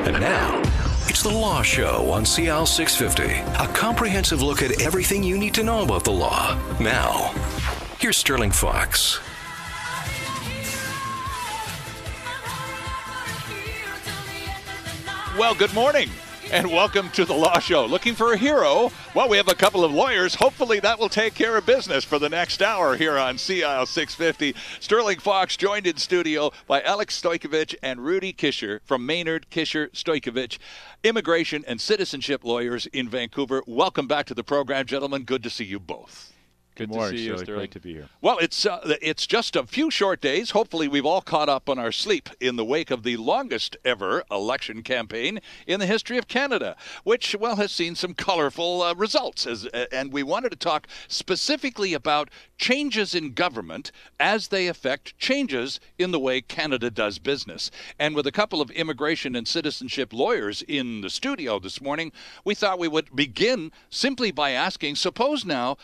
And now, it's The Law Show on CL 650. A comprehensive look at everything you need to know about the law. Now, here's Sterling Fox. Well, good morning, and welcome to The Law Show. Looking for a hero? Well, we have a couple of lawyers. Hopefully that will take care of business for the next hour here on CL 650. Sterling Fox joined in studio by Alex Stojicevic and Rudy Kischer from Maynard, Kischer, Stojicevic, immigration and citizenship lawyers in Vancouver. Welcome back to the program, gentlemen. Good to see you both. Good morning, Sterling. Great to be here. Well, it's just a few short days. Hopefully we've all caught up on our sleep in the wake of the longest ever election campaign in the history of Canada, which, well, has seen some colorful results. And we wanted to talk specifically about changes in government as they affect changes in the way Canada does business. And with a couple of immigration and citizenship lawyers in the studio this morning, we thought we would begin simply by asking, suppose now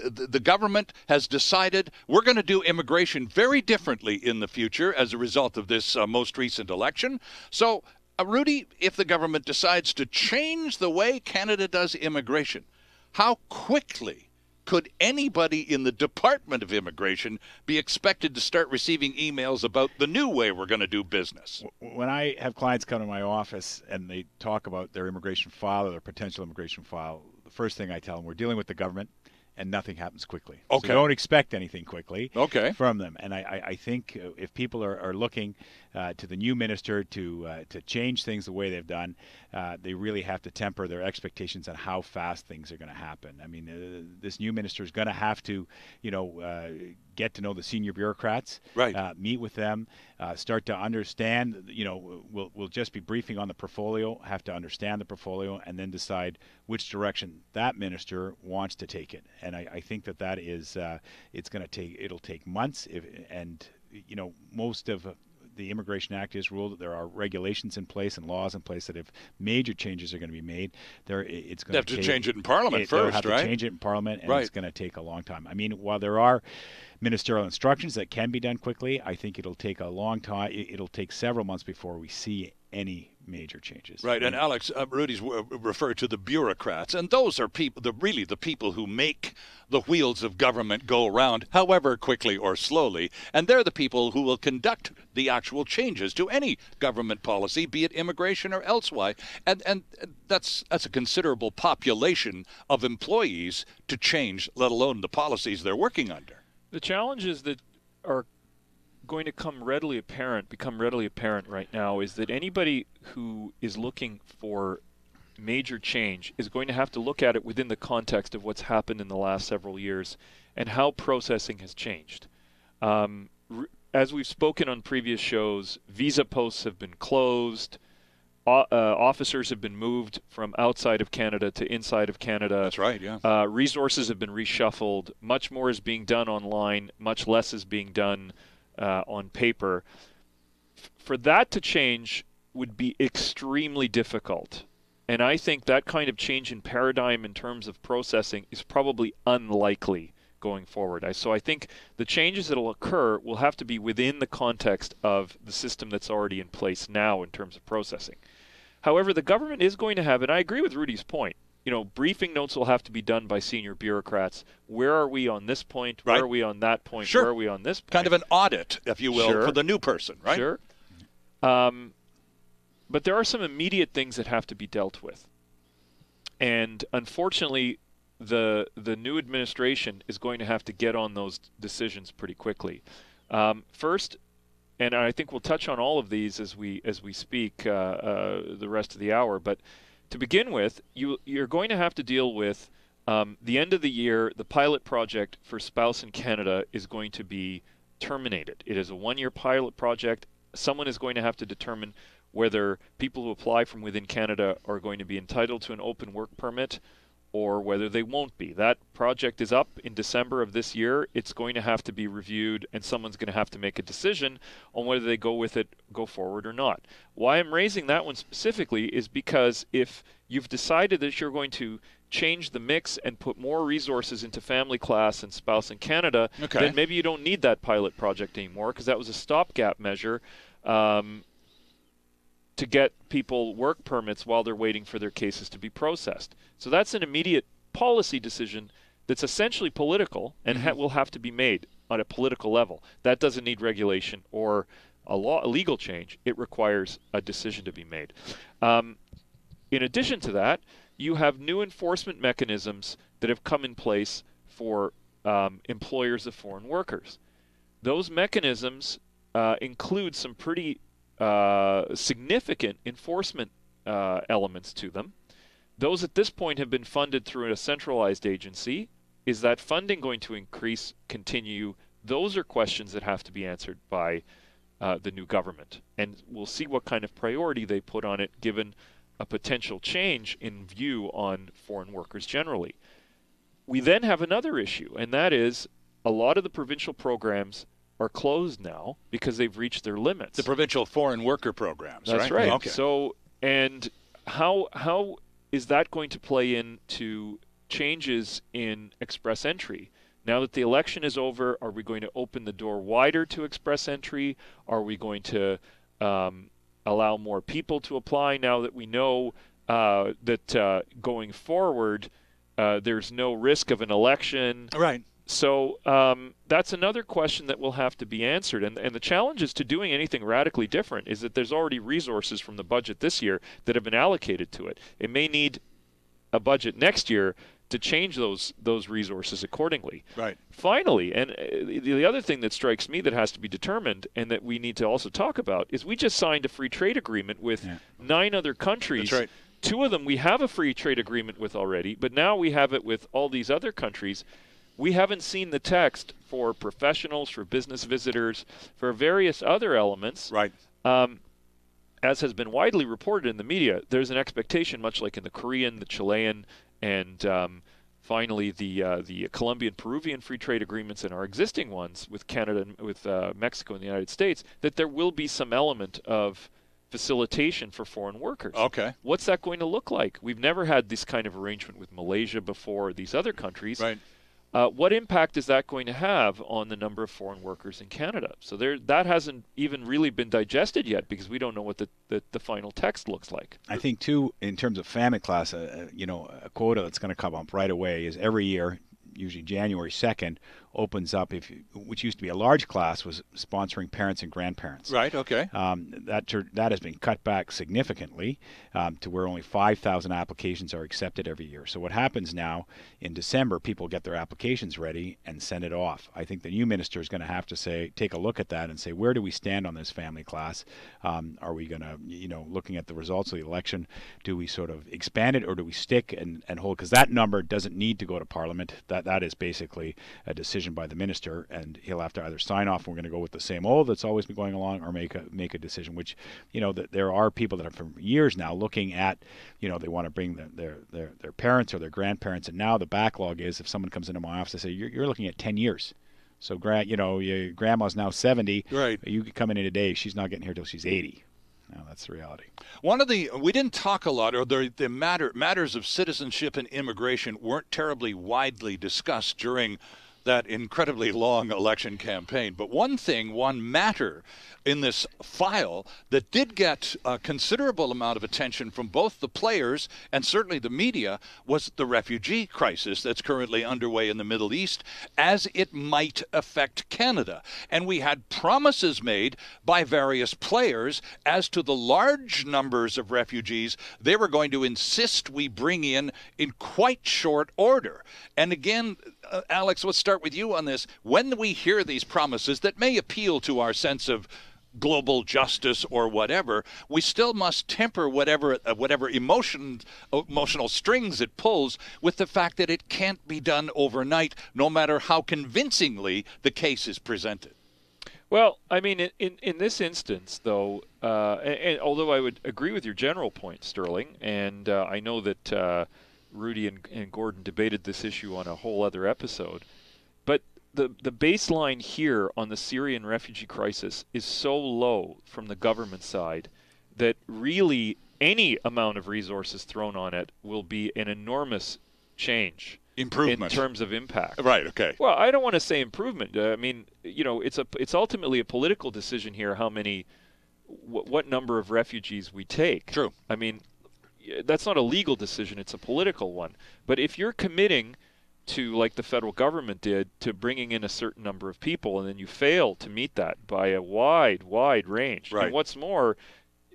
the government has decided we're going to do immigration very differently in the future as a result of this most recent election. So, Rudy, if the government decides to change the way Canada does immigration, how quickly could anybody in the Department of Immigration be expected to start receiving emails about the new way we're going to do business? When I have clients come to my office and they talk about their immigration file or their potential immigration file, the first thing I tell them, we're dealing with the government, and nothing happens quickly. Okay. So don't expect anything quickly from them. And I think if people are looking to the new minister to change things the way they've done, they really have to temper their expectations on how fast things are going to happen. I mean, this new minister is going to have to, get to know the senior bureaucrats, meet with them, start to understand, we'll just be briefing on the portfolio, have to understand the portfolio, and then decide which direction that minister wants to take it. And I think that is, it'll take months, most of the Immigration Act is ruled that there are regulations in place and laws in place that if major changes are going to be made, it's going to change it in Parliament first, right? They'll have to change it in Parliament, and it's going to take a long time. I mean, while there are ministerial instructions that can be done quickly, I think it'll take a long time. It'll take several months before we see any major changes. Right, and Alex, Rudy's referred to the bureaucrats, and those are people, the people who make the wheels of government go around, however quickly or slowly, and they're the people who will conduct the actual changes to any government policy, be it immigration or elsewise, and that's a considerable population of employees to change, let alone the policies they're working under. The challenges that are going to become readily apparent right now is that anybody who is looking for major change is going to have to look at it within the context of what's happened in the last several years and how processing has changed. As we've spoken on previous shows, visa posts have been closed. Officers have been moved from outside of Canada to inside of Canada. That's right, yeah. Resources have been reshuffled. Much more is being done online. Much less is being done on paper. For that to change would be extremely difficult. And I think that kind of change in paradigm in terms of processing is probably unlikely going forward. So I think the changes that will occur will have to be within the context of the system that's already in place now in terms of processing. However, the government is going to have, and I agree with Rudy's point, briefing notes will have to be done by senior bureaucrats. Where are we on this point? Where are we on that point? Sure. Where are we on this point? Kind of an audit, if you will, for the new person, right? Sure. But there are some immediate things that have to be dealt with. And unfortunately, the new administration is going to have to get on those decisions pretty quickly. First, and I think we'll touch on all of these as we speak the rest of the hour, but to begin with, you're going to have to deal with the end of the year. The pilot project for Spouse in Canada is going to be terminated. It is a one-year pilot project. Someone is going to have to determine whether people who apply from within Canada are going to be entitled to an open work permit or whether they won't be. That project is up in December of this year. It's going to have to be reviewed, and someone's going to have to make a decision on whether they go forward or not. Why I'm raising that one specifically is because if you've decided that you're going to change the mix and put more resources into family class and spouse in Canada, then maybe you don't need that pilot project anymore because that was a stopgap measure. to get people work permits while they're waiting for their cases to be processed. So that's an immediate policy decision that's essentially political and will have to be made on a political level. That doesn't need regulation or a legal change. It requires a decision to be made. In addition to that, you have new enforcement mechanisms that have come in place for employers of foreign workers. Those mechanisms include some pretty significant enforcement elements to them. Those at this point have been funded through a centralized agency. Is that funding going to increase, continue? Those are questions that have to be answered by the new government. And we'll see what kind of priority they put on it given a potential change in view on foreign workers generally. We then have another issue, and that is a lot of the provincial programs are closed now because they've reached their limits. The provincial foreign worker programs, right? That's right. Okay. So, and how is that going to play into changes in express entry? Now that the election is over, are we going to open the door wider to express entry? Are we going to allow more people to apply now that we know that going forward there's no risk of an election? Right. So that's another question that will have to be answered. And the challenges to doing anything radically different is that there's already resources from the budget this year that have been allocated to it. It may need a budget next year to change those resources accordingly. Right. Finally, and the other thing that strikes me that has to be determined and that we need to also talk about is we just signed a free trade agreement with 9 other countries. That's right. 2 of them we have a free trade agreement with already, but now we have it with all these other countries. We haven't seen the text for professionals, for business visitors, for various other elements. Right. As has been widely reported in the media, there's an expectation, much like in the Korean, the Chilean, and finally the Colombian, Peruvian free trade agreements and our existing ones with Canada, with Mexico and the United States, that there will be some element of facilitation for foreign workers. Okay. What's that going to look like? We've never had this kind of arrangement with Malaysia before, these other countries. Right. What impact is that going to have on the number of foreign workers in Canada? So that hasn't even really been digested yet because we don't know what the final text looks like. I think, too, in terms of family class, a quota that's going to come up right away is every year, usually January 2nd, opens up, which used to be a large class, was sponsoring parents and grandparents. Right, okay. That has been cut back significantly to where only 5,000 applications are accepted every year. So what happens now, in December, people get their applications ready and send it off. I think the new minister is going to have to take a look at that and say, where do we stand on this family class? Are we going to, looking at the results of the election, do we sort of expand it or do we stick and hold? Because that number doesn't need to go to Parliament. That is basically a decision by the minister, and he'll have to either sign off, we're going to go with the same old that's always been going along, or make a decision, which, that there are people that are for years now looking at, they want to bring their parents or their grandparents, and now the backlog is, if someone comes into my office, I say, you're looking at 10 years. So, your grandma's now 70. Right. You could come in today, she's not getting here till she's 80. No, that's the reality. We didn't talk a lot, or the matters of citizenship and immigration weren't terribly widely discussed during that incredibly long election campaign. But one matter in this file that did get a considerable amount of attention from both the players and certainly the media was the refugee crisis that's currently underway in the Middle East, as it might affect Canada. And we had promises made by various players as to the large numbers of refugees they were going to insist we bring in quite short order. And again, Alex, let's start with you on this. When we hear these promises that may appeal to our sense of global justice or whatever, we still must temper whatever emotional strings it pulls with the fact that it can't be done overnight, no matter how convincingly the case is presented. Well, I mean, in this instance, though, and although I would agree with your general point, Sterling, and I know that Rudy and Gordon debated this issue on a whole other episode, but the baseline here on the Syrian refugee crisis is so low from the government side that really any amount of resources thrown on it will be an enormous change. Improvement. In terms of impact. Right, okay. Well, I don't want to say improvement. I mean, it's ultimately a political decision here how many what number of refugees we take. True. I mean, that's not a legal decision, it's a political one. But if you're committing to, like the federal government did, to bringing in a certain number of people, and then you fail to meet that by a wide range. Right. And what's more,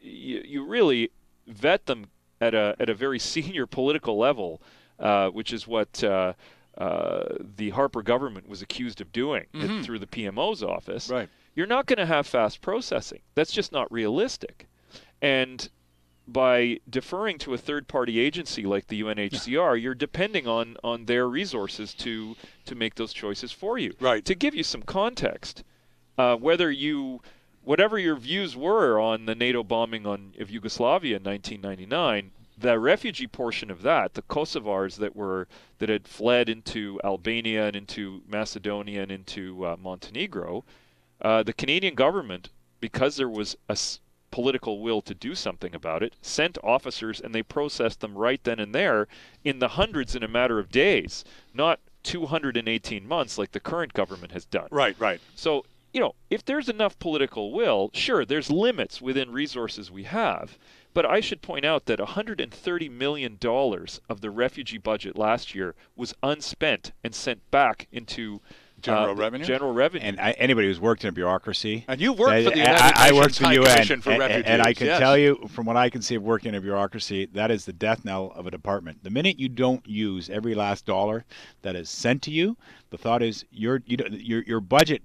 you really vet them at a very senior political level, which is what the Harper government was accused of doing through the PMO's office. Right. You're not going to have fast processing. That's just not realistic. And by deferring to a third-party agency like the UNHCR, you're depending on their resources to make those choices for you. Right. To give you some context, whatever your views were on the NATO bombing of Yugoslavia in 1999, the refugee portion of that, the Kosovars that had fled into Albania and into Macedonia and into Montenegro, the Canadian government, because there was a political will to do something about it, sent officers, and they processed them right then and there in the hundreds in a matter of days, not 218 months like the current government has done. Right. So, if there's enough political will, sure, there's limits within resources we have. But I should point out that $130 million of the refugee budget last year was unspent and sent back into General revenue? General revenue. And anybody who's worked in a bureaucracy. And you worked for the United I Nations worked for High UN, Commission for Refugees. And I can tell you, from what I can see of working in a bureaucracy, that is the death knell of a department. The minute you don't use every last dollar that is sent to you, the thought is your budget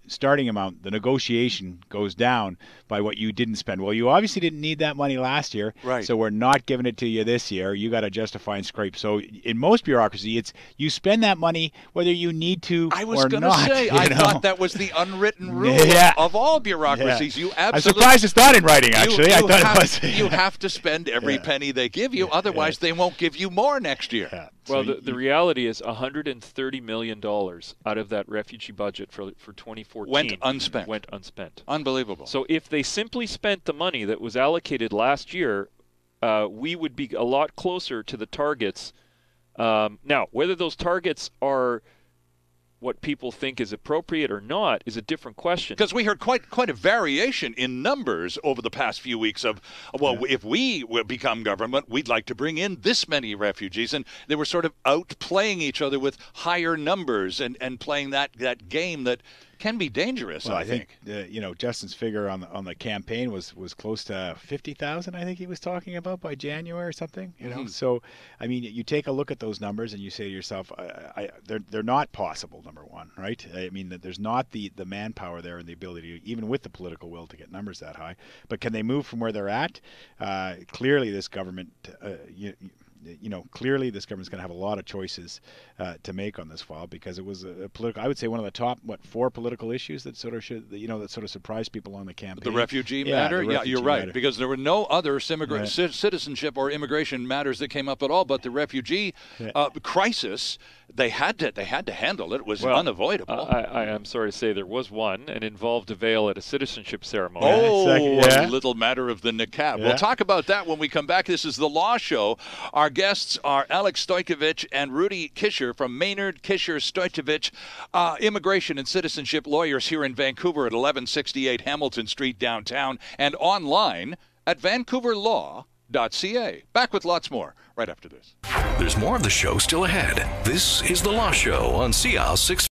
starting amount, the negotiation goes down by what you didn't spend. Well, you obviously didn't need that money last year, right? So we're not giving it to you this year. You got to justify and scrape. So in most bureaucracy, it's you spend that money whether you need to or not. I was going to say, I thought that was the unwritten rule of all bureaucracies. Yeah. You absolutely. I'm surprised it's not in writing. Actually, I thought it was. You have to spend every penny they give you, otherwise they won't give you more next year. Yeah. Well, the reality is $130 million out of that refugee budget for 2014 went unspent. Unbelievable. So if they simply spent the money that was allocated last year, we would be a lot closer to the targets. Now, whether those targets are what people think is appropriate or not is a different question. Because we heard quite a variation in numbers over the past few weeks of, if we become government, we'd like to bring in this many refugees. And they were sort of outplaying each other with higher numbers and playing that game that can be dangerous. Well, I think Justin's figure on the campaign was close to 50,000. I think he was talking about by January or something. So I mean, you take a look at those numbers and you say to yourself, they're not possible. Number one, right? I mean, that there's not the manpower there and the ability, even with the political will, to get numbers that high. But can they move from where they're at? Clearly, this government. Clearly this government's going to have a lot of choices to make on this file, because it was a political. I would say one of the top 4 political issues that sort of surprised people on the campaign. The refugee matter. The refugee you're right, matter. Because there were no other citizenship or immigration matters that came up at all, but the refugee crisis. They had to handle it. It was unavoidable. I am sorry to say there was one, and involved a veil at a citizenship ceremony. A little matter of the niqab. We'll talk about that when we come back. This is The Law Show. Our guests are Alex Stojicevic and Rudy Kischer from Maynard, Kischer, Stojicevic, immigration and citizenship lawyers here in Vancouver at 1168 Hamilton Street downtown, and online at vancouverlaw.ca. Back with lots more right after this. There's more of the show still ahead. This is The Law Show on CL 650.